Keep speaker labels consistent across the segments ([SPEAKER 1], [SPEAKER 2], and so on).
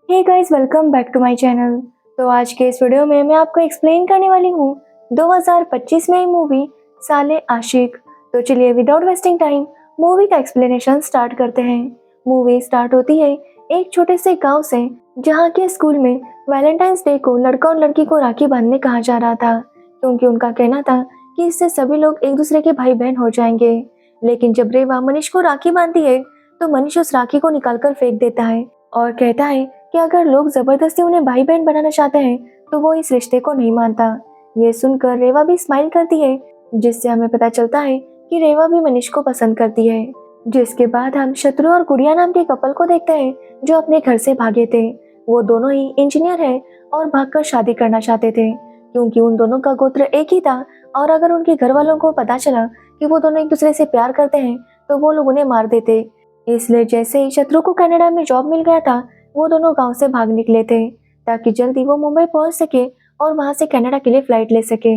[SPEAKER 1] Hey guys, welcome back to my channel. तो आज के इस वीडियो में मैं आपको एक्सप्लेन करने वाली हूँ 2025 में मूवी साले आशिक। तो चलिए विदाउट वेस्टिंग टाइम मूवी का एक्सप्लेनेशन स्टार्ट करते हैं। मूवी स्टार्ट होती है एक छोटे से गांव से, जहाँ के स्कूल में वैलेंटाइंस डे को लड़का और लड़की को राखी बांधने कहा जा रहा था, क्योंकि उनका कहना था कि इससे सभी लोग एक दूसरे के भाई बहन हो जाएंगे। लेकिन जब रेवा मनीष को राखी बांधती है तो मनीष उस राखी को निकालकर फेंक देता है और कहता है कि अगर लोग जबरदस्ती उन्हें भाई बहन बनाना चाहते हैं तो वो इस रिश्ते को नहीं मानता। ये सुनकर रेवा भी स्माइल करती है, जिससे हमें पता चलता है कि रेवा भी मनीष को पसंद करती है। जिसके बाद हम शत्रु और गुड़िया नाम के कपल को देखते हैं, जो अपने घर से भागे थे। वो दोनों ही इंजीनियर है और भागकर शादी करना चाहते थे, क्योंकि उन दोनों का गोत्र एक ही था। और अगर उनके घर वालों को पता चला कि वो दोनों एक दूसरे से प्यार करते हैं तो वो लोग उन्हें मार देते। इसलिए जैसे ही शत्रु को कनाडा में जॉब मिल गया था, वो दोनों गांव से भाग निकले थे ताकि जल्दी वो मुंबई पहुंच सके और वहां से कनाडा के लिए फ्लाइट ले सके।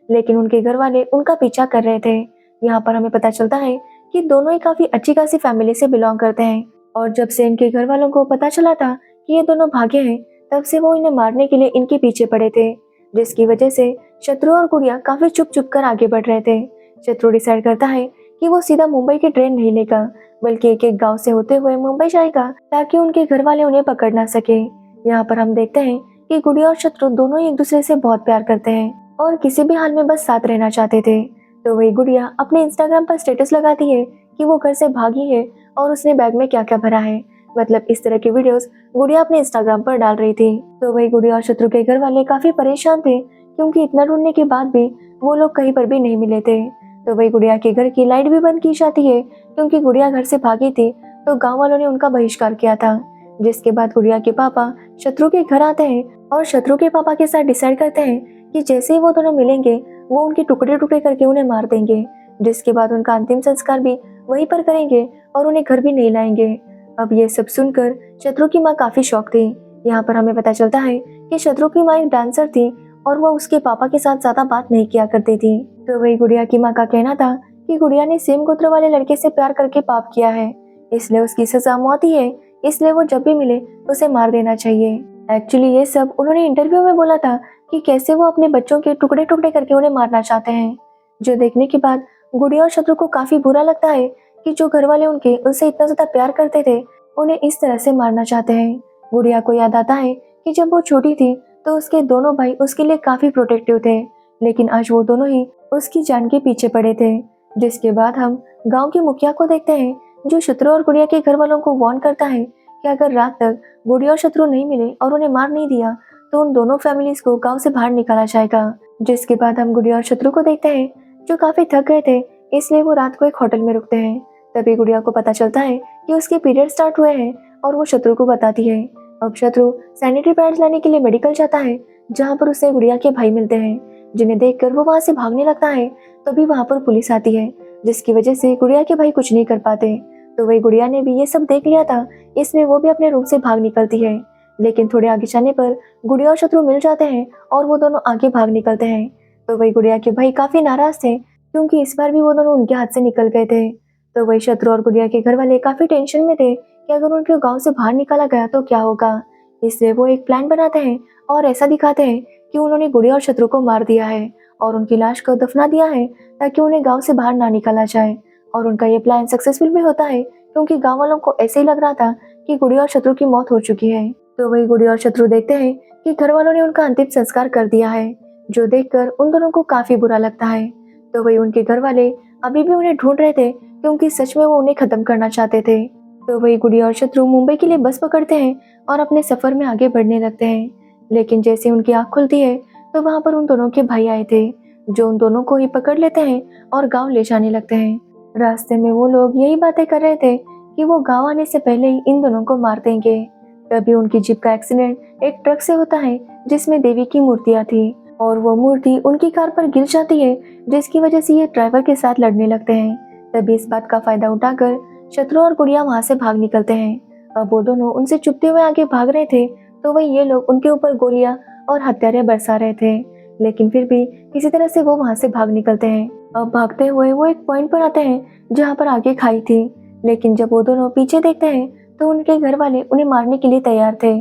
[SPEAKER 1] लेकिन उनके घर वाले उनका पीछा कर रहे थे। यहाँ पर हमें पता चलता है कि दोनों ही काफी अच्छी खासी फैमिली से बिलोंग करते हैं, और जब से इनके घर वालों को पता चला था कि ये दोनों भागे हैं, तब से वो इन्हें मारने के लिए इनके पीछे पड़े थे। जिसकी वजह से शत्रु और गुड़िया काफी चुप चुप कर आगे बढ़ रहे थे। शत्रु डिसाइड करता है कि वो सीधा मुंबई की ट्रेन नहीं लेगा, बल्कि एक एक गांव से होते हुए मुंबई जाएगा ताकि उनके घर वाले उन्हें पकड़ ना सके। यहाँ पर हम देखते हैं कि गुड़िया और शत्रु दोनों ही एक दूसरे से बहुत प्यार करते हैं और किसी भी हाल में बस साथ रहना चाहते थे। तो वही गुड़िया अपने इंस्टाग्राम पर स्टेटस लगाती है कि वो घर से भागी है और उसने बैग में क्या क्या भरा है। मतलब इस तरह की वीडियोस गुड़िया अपने इंस्टाग्राम पर डाल रही थी। तो वही गुड़िया और शत्रु के घर वाले काफी परेशान थे, क्योंकि इतना ढूंढने के बाद भी वो लोग कहीं पर भी नहीं मिले थे। तो वही गुड़िया के घर की लाइट भी बंद की जाती है, क्योंकि गुड़िया घर से भागी थी तो गांव वालों ने उनका बहिष्कार किया था। जिसके बाद गुड़िया के पापा शत्रु के घर आते हैं और शत्रु के पापा के साथ डिसाइड करते हैं कि जैसे ही वो दोनों मिलेंगे वो उनके टुकड़े टुकड़े करके उन्हें मार देंगे। जिसके बाद उनका अंतिम संस्कार भी वहीं पर करेंगे और उन्हें घर भी नहीं लाएंगे। अब ये सब सुनकर शत्रु की माँ काफी शॉक थी। यहाँ पर हमें पता चलता है कि शत्रु की माँ एक डांसर थी और वो उसके पापा के साथ ज्यादा बात नहीं किया करती थी। तो वही गुड़िया की माँ का कहना था कि गुड़िया ने सेम गोत्र वाले लड़के से प्यार करके पाप किया है, इसलिए उसकी सजा मौत ही है। इसलिए वो जब भी मिले उसे मार देना चाहिए। एक्चुअली ये सब उन्होंने इंटरव्यू में बोला था कि कैसे वो अपने बच्चों के टुकड़े टुकड़े करके उन्हें मारना चाहते हैं। जो देखने के बाद गुड़िया और शत्रु को काफी बुरा लगता है कि जो घर वाले उनसे इतना ज्यादा प्यार करते थे, उन्हें इस तरह से मारना चाहते हैं। गुड़िया को याद आता है कि जब वो छोटी थी तो उसके दोनों भाई उसके लिए काफी प्रोटेक्टिव थे, लेकिन आज वो दोनों ही उसकी जान के पीछे पड़े थे। जिसके बाद हम गांव के मुखिया को देखते हैं, जो शत्रु और गुड़िया के घर वालों को वार्न करता है कि अगर रात तक गुड़िया और शत्रु नहीं मिले और उन्हें मार नहीं दिया तो उन दोनों फैमिलीज को गांव से बाहर निकाला जाएगा। जिसके बाद हम गुड़िया और शत्रु को देखते हैं, जो काफी थक गए थे, इसलिए वो रात को एक होटल में रुकते हैं। तभी गुड़िया को पता चलता है कि उसके पीरियड स्टार्ट हुए हैं और वो शत्रु को बताती है। अब शत्रु सैनिटरी पैड्स लाने के लिए मेडिकल जाता है, जहाँ पर उसे गुड़िया के भाई मिलते हैं, जिन्हें देखकर वो वहां से भागने लगता है। तभी वहां पर पुलिस आती है, जिसकी वजह से गुड़िया के भाई कुछ नहीं कर पाते। तो वही गुड़िया ने भी ये सब देख लिया था, इसमें वो भी अपने रूम से भाग निकलती है। लेकिन थोड़े आगे जाने पर गुड़िया और शत्रु मिल जाते हैं और वो दोनों आगे भाग निकलते हैं। तो वही गुड़िया के भाई काफी नाराज थे, क्योंकि इस बार भी वो दोनों उनके हाथ से निकल गए थे। तो वही शत्रु और गुड़िया के घर वाले काफी टेंशन में थे कि अगर उनके गांव से बाहर निकाला गया तो क्या होगा। इसलिए वो एक प्लान बनाते हैं और ऐसा दिखाते हैं कि उन्होंने गुड़िया और शत्रु को मार दिया है और उनकी लाश को दफना दिया है, ताकि उन्हें गांव से बाहर ना निकाला जाए। और उनका ये प्लान सक्सेसफुल भी होता है, क्योंकि गांव वालों को ऐसे ही लग रहा था कि गुड़िया और शत्रु की मौत हो चुकी है। तो वही गुड़िया और शत्रु देखते हैं कि घर वालों ने उनका अंतिम संस्कार कर दिया है, जो देखकर उन दोनों को काफी बुरा लगता है। तो वही उनके घर वाले अभी भी उन्हें ढूंढ रहे थे, क्योंकि सच में वो उन्हें खत्म करना चाहते थे। तो वही गुड़िया और शत्रु मुंबई के लिए बस पकड़ते हैं और अपने सफर में आगे बढ़ने लगते हैं। लेकिन जैसे उनकी आंख खुलती है तो वहां पर उन दोनों के भाई आए थे, जो उन दोनों को ही पकड़ लेते हैं और गांव ले जाने लगते हैं। रास्ते में वो लोग यही बातें कर रहे थे कि वो गांव आने से पहले ही इन दोनों को मार देंगे। तभी उनकी जीप का एक्सीडेंट एक ट्रक से होता है, जिसमें देवी की मूर्तियां थी, और वो मूर्ति उनकी कार पर गिर जाती है, जिसकी वजह से ये ड्राइवर के साथ लड़ने लगते हैं। तभी इस बात का फायदा उठाकर शत्रु और गुड़िया वहां से भाग निकलते हैं। अब वो दोनों उनसे छुपते हुए आगे भाग रहे थे, तो वही ये लोग उनके ऊपर गोलियां और हथियारे बरसा रहे थे। लेकिन फिर भी किसी तरह से वो वहां से भाग निकलते हैं। अब भागते हुए वो एक पॉइंट पर आते हैं जहाँ पर आगे खाई थी, लेकिन जब वो दोनों पीछे देखते हैं तो उनके घर वाले उन्हें मारने के लिए तैयार थे।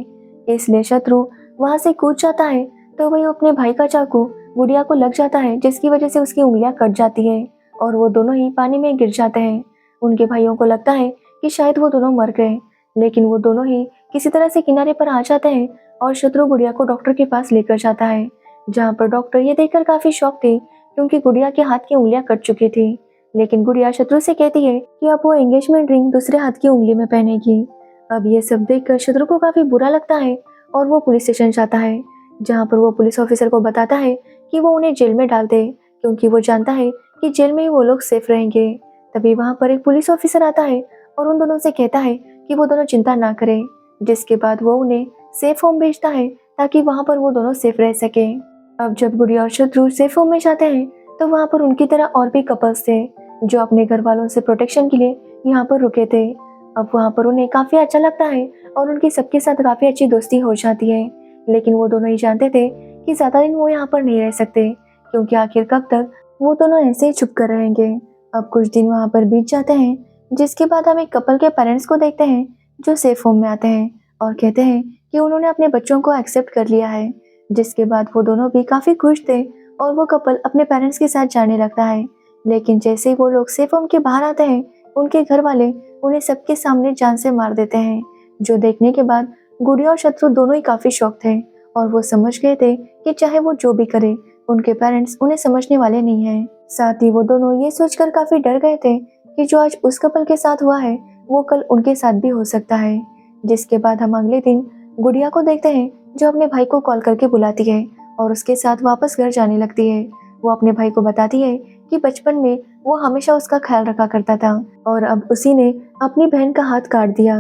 [SPEAKER 1] इसलिए शत्रु वहां से कूद जाता है। तो वही अपने भाई का चाकू गुड़िया को लग जाता है, जिसकी वजह से उसकी उंगलियां कट जाती है और वो दोनों ही पानी में गिर जाते हैं। उनके भाइयों को लगता है कि शायद वो दोनों मर गए, लेकिन वो दोनों ही किसी तरह से किनारे पर आ जाते हैं और शत्रु गुड़िया को डॉक्टर के पास लेकर जाता है, जहाँ पर डॉक्टर ये देखकर काफी शॉक थे क्योंकि गुड़िया के हाथ की उंगलियां कट चुकी थी। लेकिन गुड़िया शत्रु से कहती है कि अब वो एंगेजमेंट रिंग दूसरे हाथ की उंगली में पहनेगी। अब ये सब देखकर शत्रु को काफी बुरा लगता है और वो पुलिस स्टेशन जाता है, जहाँ पर वो पुलिस ऑफिसर को बताता है कि वो उन्हें जेल में डाल दे, क्योंकि वो जानता है कि जेल में ही वो लोग सेफ रहेंगे। तभी वहाँ पर एक पुलिस ऑफिसर आता है और उन दोनों से कहता है कि वो दोनों चिंता ना करें, जिसके बाद वो उन्हें सेफ होम भेजता है ताकि वहाँ पर वो दोनों सेफ रह सके। अब जब गुड़िया और शत्रु सेफ होम में जाते हैं तो वहाँ पर उनकी तरह और भी कपल्स थे जो अपने घर वालों से प्रोटेक्शन के लिए यहाँ पर रुके थे। अब वहाँ पर उन्हें काफी अच्छा लगता है और उनकी सबके साथ काफी अच्छी दोस्ती हो जाती है, लेकिन वो दोनों ही जानते थे कि ज्यादा दिन वो यहाँ पर नहीं रह सकते, क्योंकि आखिर कब तक वो दोनों ऐसे ही चुप कर रहेंगे। अब कुछ दिन वहाँ पर बीत जाते हैं, जिसके बाद हम एक कपल के पेरेंट्स को देखते हैं जो सेफ होम में आते हैं और कहते हैं कि उन्होंने अपने बच्चों को एक्सेप्ट कर लिया है। जिसके बाद वो दोनों भी काफी खुश थे और वो कपल अपने पेरेंट्स के साथ जाने लगता है। लेकिन जैसे ही वो लोग सेफ होम के बाहर आते हैं, उनके घर वाले उन्हें सबके सामने जान से मार देते हैं, जो देखने के बाद गुड़िया और शत्रु दोनों ही काफी शॉक थे और वो समझ गए थे कि चाहे वो जो भी करे, उनके पेरेंट्स उन्हें समझने वाले नहीं हैं। साथ ही वो दोनों ये सोचकर काफी डर गए थे कि जो आज उस कपल के साथ हुआ है वो कल उनके साथ भी हो सकता है। जिसके बाद हम अगले दिन गुड़िया को देखते हैं जो अपने भाई को कॉल करके बुलाती है और उसके साथ वापस घर जाने लगती है। वो अपने भाई को बताती है कि बचपन में वो हमेशा उसका ख्याल रखा करता था और अब उसी ने अपनी बहन का हाथ काट दिया।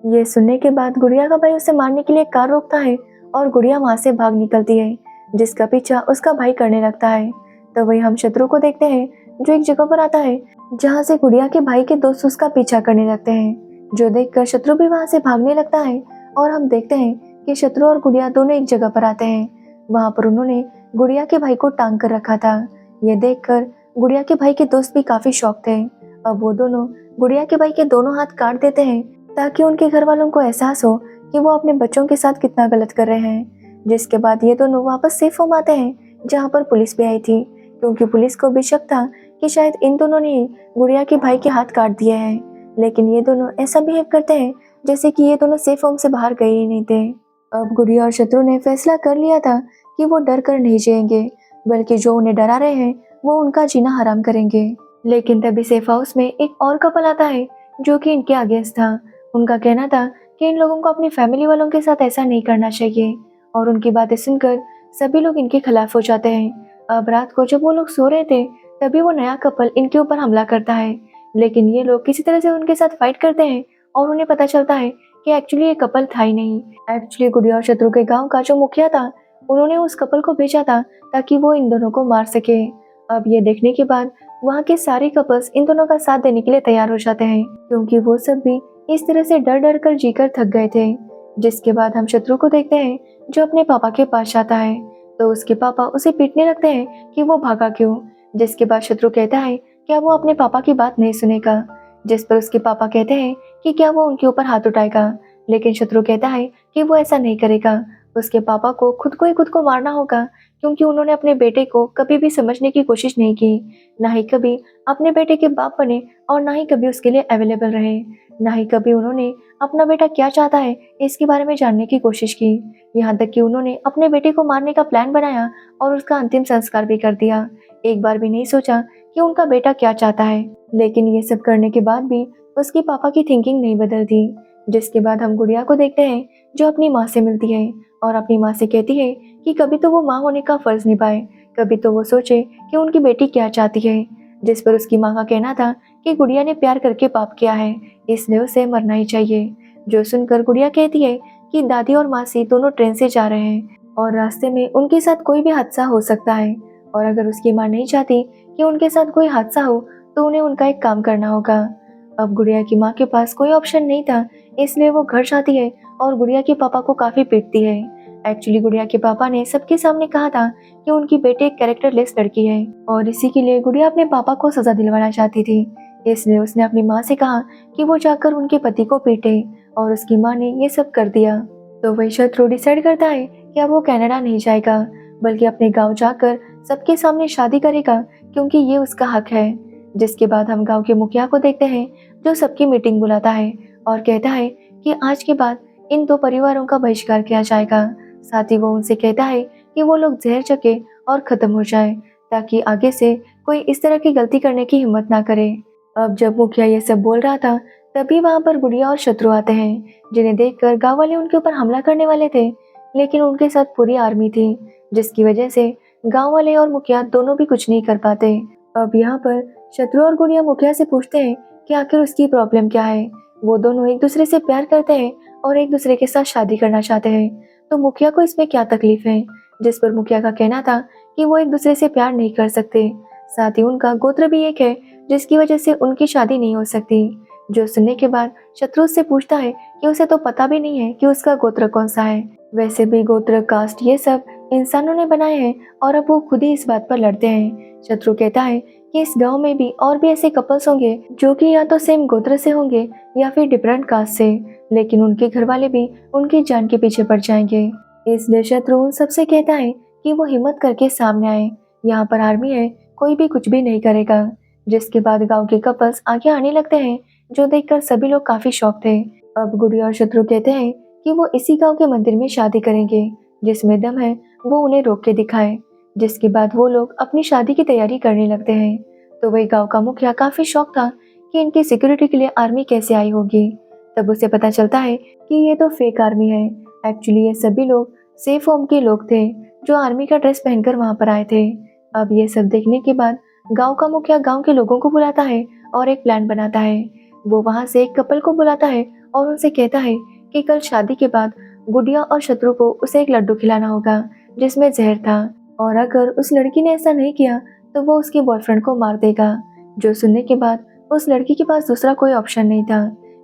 [SPEAKER 1] ये सुनने के बाद गुड़िया का भाई उसे मारने के लिए कार रोकता है और गुड़िया वहां से भाग निकलती है, जिसका पीछा उसका भाई करने लगता है। तो वही हम शत्रु को देखते हैं जो एक जगह पर आता है जहाँ से गुड़िया के भाई के दोस्त उसका पीछा करने लगते हैं, जो देखकर शत्रु भी वहां से भागने लगता है और हम देखते हैं कि शत्रु और गुड़िया दोनों एक जगह पर आते हैं। वहां पर उन्होंने गुड़िया के भाई को टांग कर रखा था। ये देखकर गुड़िया के भाई के दोस्त भी काफी शॉक थे। अब वो दोनों गुड़िया के भाई के दोनों हाथ काट देते हैं ताकि उनके घर वालों को एहसास हो कि वो अपने बच्चों के साथ कितना गलत कर रहे हैं। जिसके बाद ये दोनों वापस सेफ होम आते हैं जहाँ पर पुलिस भी आई थी, क्योंकि पुलिस को भी शक था कि शायद इन दोनों ने गुड़िया के भाई के हाथ काट दिए हैं। लेकिन ये दोनों ऐसा बिहेव करते हैं जैसे कि ये दोनों सेफ होम से बाहर गए ही नहीं थे। अब गुड़िया और शत्रु ने फैसला कर लिया था कि वो डर कर नहीं जिएंगे, बल्कि जो उन्हें डरा रहे हैं वो उनका जीना हराम करेंगे। लेकिन तभी सेफ हाउस में एक और कपल आता है जो कि इनके अगेंस्ट था। उनका कहना था कि इन लोगों को अपनी फैमिली वालों के साथ ऐसा नहीं करना चाहिए और उनकी बातें सुनकर सभी लोग इनके खिलाफ हो जाते हैं। अब रात को जब वो लोग सो रहे थे तभी वो नया कपल इनके ऊपर हमला करता है, लेकिन ये लोग किसी तरह से उनके साथ फाइट करते हैं और उन्हें पता चलता है कि एक्चुअली ये कपल था ही नहीं। एक्चुअली गुड़िया और शत्रु के गांव का जो मुखिया था, उन्होंने उस कपल को भेजा था ताकि वो इन दोनों को मार सके। अब ये देखने के बाद वहाँ के सारे कपल्स इन दोनों का साथ देने के लिए तैयार हो जाते हैं, क्योंकि वो सब भी इस तरह से डर डर कर जीकर थक गए थे। जिसके बाद हम शत्रु को देखते हैं जो अपने पापा के पास जाता है, तो उसके पापा उसे पीटने लगते हैं कि वो भागा क्यों। जिसके बाद शत्रु कहता है क्या वो अपने पापा की बात नहीं सुनेगा, जिस पर उसके पापा कहते हैं कि क्या वो उनके ऊपर हाथ उठाएगा। लेकिन शत्रु कहता है कि वो ऐसा नहीं करेगा, उसके पापा को खुद को मारना होगा, क्योंकि उन्होंने अपने बेटे को कभी भी समझने की कोशिश नहीं की, ना ही कभी अपने बेटे के बाप बने और ना ही कभी उसके लिए अवेलेबल रहे, ना ही कभी उन्होंने अपना बेटा क्या चाहता है इसके बारे में जानने की कोशिश की। यहाँ तक कि उन्होंने अपने बेटे को मारने का प्लान बनाया और उसका अंतिम संस्कार भी कर दिया। एक बार भी नहीं सोचा कि उनका बेटा क्या चाहता है। लेकिन ये सब करने के बाद भी उसके पापा की थिंकिंग नहीं बदलती। जिसके बाद हम गुड़िया को देखते हैं जो अपनी माँ से मिलती है और अपनी माँ से कहती है कि कभी तो वो माँ होने का फर्ज निभाए, कभी तो वो सोचे कि उनकी बेटी क्या चाहती है। जिस पर उसकी माँ का कहना था कि गुड़िया ने प्यार करके पाप किया है, इसलिए उसे मरना ही चाहिए। जो सुनकर गुड़िया कहती है कि दादी और मासी दोनों ट्रेन से जा रहे हैं और रास्ते में उनके साथ कोई भी हादसा हो सकता है, और अगर उसकी माँ नहीं चाहती कि उनके साथ कोई हादसा हो तो उन्हें उनका एक काम करना होगा। अब गुड़िया की माँ के पास कोई ऑप्शन नहीं था, इसलिए वो घर जाती है और गुड़िया के पापा को काफी पीटती है। एक्चुअली गुड़िया के पापा ने सबके सामने कहा था कि उनकी बेटी एक कैरेक्टरलेस लड़की है और इसी के लिए गुड़िया अपने पापा को सजा दिलवाना चाहती थी। इसलिए उसने अपनी माँ से कहा कि वो जाकर उनके पति को पीटे और उसकी माँ ने ये सब कर दिया। तो वही शत्रु डिसाइड करता है कि अब वो कनाडा नहीं जाएगा बल्कि अपने गांव जाकर सबके सामने शादी करेगा क्योंकि ये उसका हक है। जिसके बाद हम गांव के मुखिया को देखते हैं जो सबकी मीटिंग बुलाता है और कहता है कि आज के बाद इन दो परिवारों का बहिष्कार किया जाएगा। साथ ही वो उनसे कहता है कि वो लोग जहर चखे और खत्म हो जाए ताकि आगे से कोई इस तरह की गलती करने की हिम्मत ना करे। अब जब मुखिया ये सब बोल रहा था तभी वहां पर गुड़िया और शत्रु आते हैं जिन्हें देखकर गांव वाले उनके ऊपर हमला करने वाले थे, लेकिन उनके साथ पूरी आर्मी थी जिसकी वजह से गांव वाले और मुखिया दोनों भी कुछ नहीं कर पाते। अब यहाँ पर शत्रु और गुड़िया मुखिया से पूछते हैं कि आखिर उसकी प्रॉब्लम क्या है। वो दोनों एक दूसरे से प्यार करते हैं और एक दूसरे के साथ शादी करना चाहते हैं, तो मुखिया को इसमें क्या तकलीफ है। जिस पर मुखिया का कहना था कि वो एक दूसरे से प्यार नहीं कर सकते, साथ ही उनका गोत्र भी एक है जिसकी वजह से उनकी शादी नहीं हो सकती। जो सुनने के बाद शत्रु उससे पूछता है कि उसे तो पता भी नहीं है कि उसका गोत्र कौन सा है। वैसे भी गोत्र, कास्ट ये सब इंसानों ने बनाए हैं और अब वो खुद ही इस बात पर लड़ते हैं। शत्रु कहता है कि इस गांव में भी और भी ऐसे कपल्स होंगे जो कि या तो सेम गोत्र से होंगे या फिर डिफरेंट कास्ट से, लेकिन उनके घर वाले भी उनकी जान के पीछे पड़ जाएंगे। इसलिए शत्रु उन सबसे कहता है कि वो हिम्मत करके सामने आए, यहाँ पर आर्मी है, कोई भी कुछ भी नहीं करेगा। जिसके बाद गांव के कपल्स आगे आने लगते हैं जो देखकर सभी लोग काफी शॉक थे। अब गुड़िया और शत्रु कहते हैं कि वो इसी गांव के मंदिर में शादी करेंगे, जिसमें दम है वो उन्हें रोक के दिखाए। जिसके बाद वो लोग अपनी शादी की तैयारी करने लगते हैं। तो वही गांव का मुखिया काफी शॉक था कि इनकी सिक्योरिटी के लिए आर्मी कैसे आई होगी। तब उसे पता चलता है कि ये तो फेक आर्मी है। एक्चुअली ये सभी लोग सेफ होम के लोग थे जो आर्मी का ड्रेस पहनकर वहां पर आए थे। अब ये सब देखने के बाद गांव का मुखिया गांव के लोगों को बुलाता है और एक प्लान बनाता है। वो वहां से एक कपल को बुलाता है और उनसे कहता है कि कल शादी के बाद गुड़िया और शत्रु को उसे एक लड्डू खिलाना होगा जिसमें जहर था, और अगर उस लड़की ने ऐसा नहीं किया तो वो उसके बॉयफ्रेंड को मार देगा। जो सुनने के बाद उस लड़की के पास दूसरा कोई ऑप्शन नहीं था।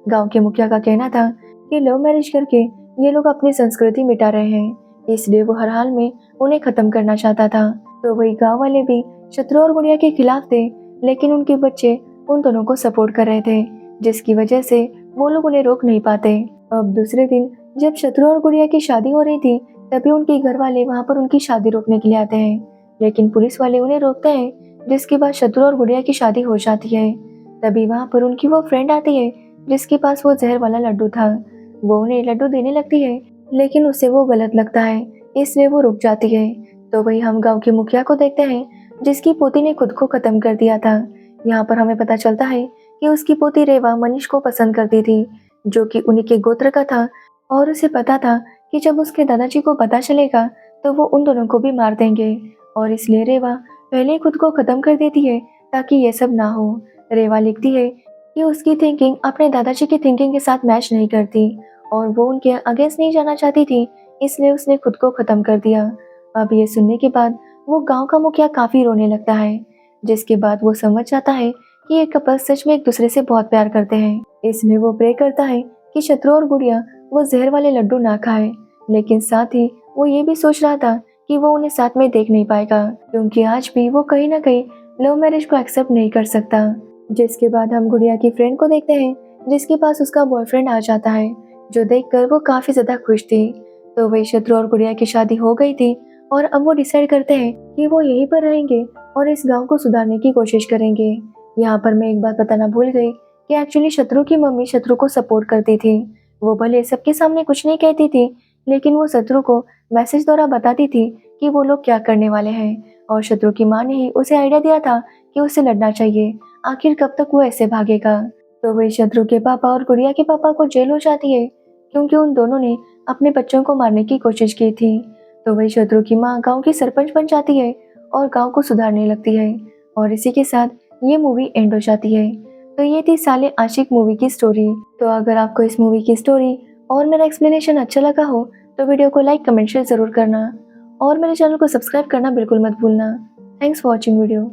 [SPEAKER 1] गांव के मुखिया का कहना था कि लव मैरिज करके ये लोग अपनी संस्कृति मिटा रहे हैं, इसलिए वो हर हाल में उन्हें खत्म करना चाहता था। तो वही गांव वाले भी शत्रु और गुड़िया के खिलाफ थे, लेकिन उनके बच्चे उन दोनों को सपोर्ट कर रहे थे, जिसकी वजह से वो लोग उन्हें रोक नहीं पाते। अब दूसरे दिन जब शत्रु और गुड़िया की शादी हो रही थी तभी उनके घर वाले वहां पर उनकी शादी रोकने के लिए आते हैं, लेकिन पुलिस वाले उन्हें रोकते हैं। जिसके बाद शत्रु और गुड़िया की शादी हो जाती है। तभी वहां पर उनकी वो फ्रेंड आती है जिसके पास वो जहर वाला लड्डू था। वो उन्हें लड्डू देने लगती है, लेकिन उसे वो गलत लगता है, इसलिए वो रुक जाती है। तो वही हम गाँव के मुखिया को देखते हैं जिसकी पोती ने खुद को खत्म कर दिया था। यहाँ पर हमें पता चलता है कि उसकी पोती रेवा मनीष को पसंद करती थी, जो कि उन्हीं के गोत्र का था, और उसे पता था कि जब उसके दादाजी को पता चलेगा तो वो उन दोनों को भी मार देंगे, और इसलिए रेवा पहले ही खुद को खत्म कर देती है ताकि ये सब ना हो। रेवा लिखती है कि उसकी थिंकिंग अपने दादाजी की थिंकिंग के साथ मैच नहीं करती और वो उनके अगेंस्ट नहीं जाना चाहती थी, इसलिए उसने खुद को खत्म कर दिया। अब ये सुनने के बाद वो गांव का मुखिया काफी रोने लगता है, जिसके बाद वो समझ जाता है कि ये कपल सच में एक दूसरे से बहुत प्यार करते हैं। इसलिए वो प्रे करता है कि शत्रु और गुड़िया वो जहर वाले लड्डू ना खाए, लेकिन साथ ही वो ये भी सोच रहा था कि वो उन्हें साथ में देख नहीं पाएगा क्योंकि आज भी वो कहीं ना कहीं लव मैरिज को एक्सेप्ट नहीं कर सकता। जिसके बाद हम गुड़िया की फ्रेंड को देखते हैं जिसके पास उसका बॉयफ्रेंड आ जाता है, जो देखकर वो काफी ज्यादा खुश थी। तो वही शत्रु और गुड़िया की शादी हो गई थी और अब वो डिसाइड करते हैं कि वो यहीं पर रहेंगे और इस गांव को सुधारने की कोशिश करेंगे। यहाँ पर मैं एक बात बताना भूल गई कि एक्चुअली शत्रु की मम्मी शत्रु को सपोर्ट करती थी। वो भले सबके सामने कुछ नहीं कहती थी, लेकिन वो शत्रु को मैसेज द्वारा बताती थी कि वो लोग क्या करने वाले हैं, और शत्रु की माँ ने ही उसे आइडिया दिया था कि उसे लड़ना चाहिए, आखिर कब तक वो ऐसे भागेगा। तो वही शत्रु के पापा और गुड़िया के पापा को जेल हो जाती है क्योंकि उन दोनों ने अपने बच्चों को मारने की कोशिश की थी। तो वही शत्रु की माँ गांव की सरपंच बन जाती है और गांव को सुधारने लगती है, और इसी के साथ ये मूवी एंड हो जाती है। तो ये थी साले आशिक मूवी की स्टोरी। तो अगर आपको इस मूवी की स्टोरी और मेरा एक्सप्लेनेशन अच्छा लगा हो तो वीडियो को लाइक, कमेंट, शेयर जरूर करना और मेरे चैनल को सब्सक्राइब करना बिल्कुल मत भूलना। Thanks for watching video.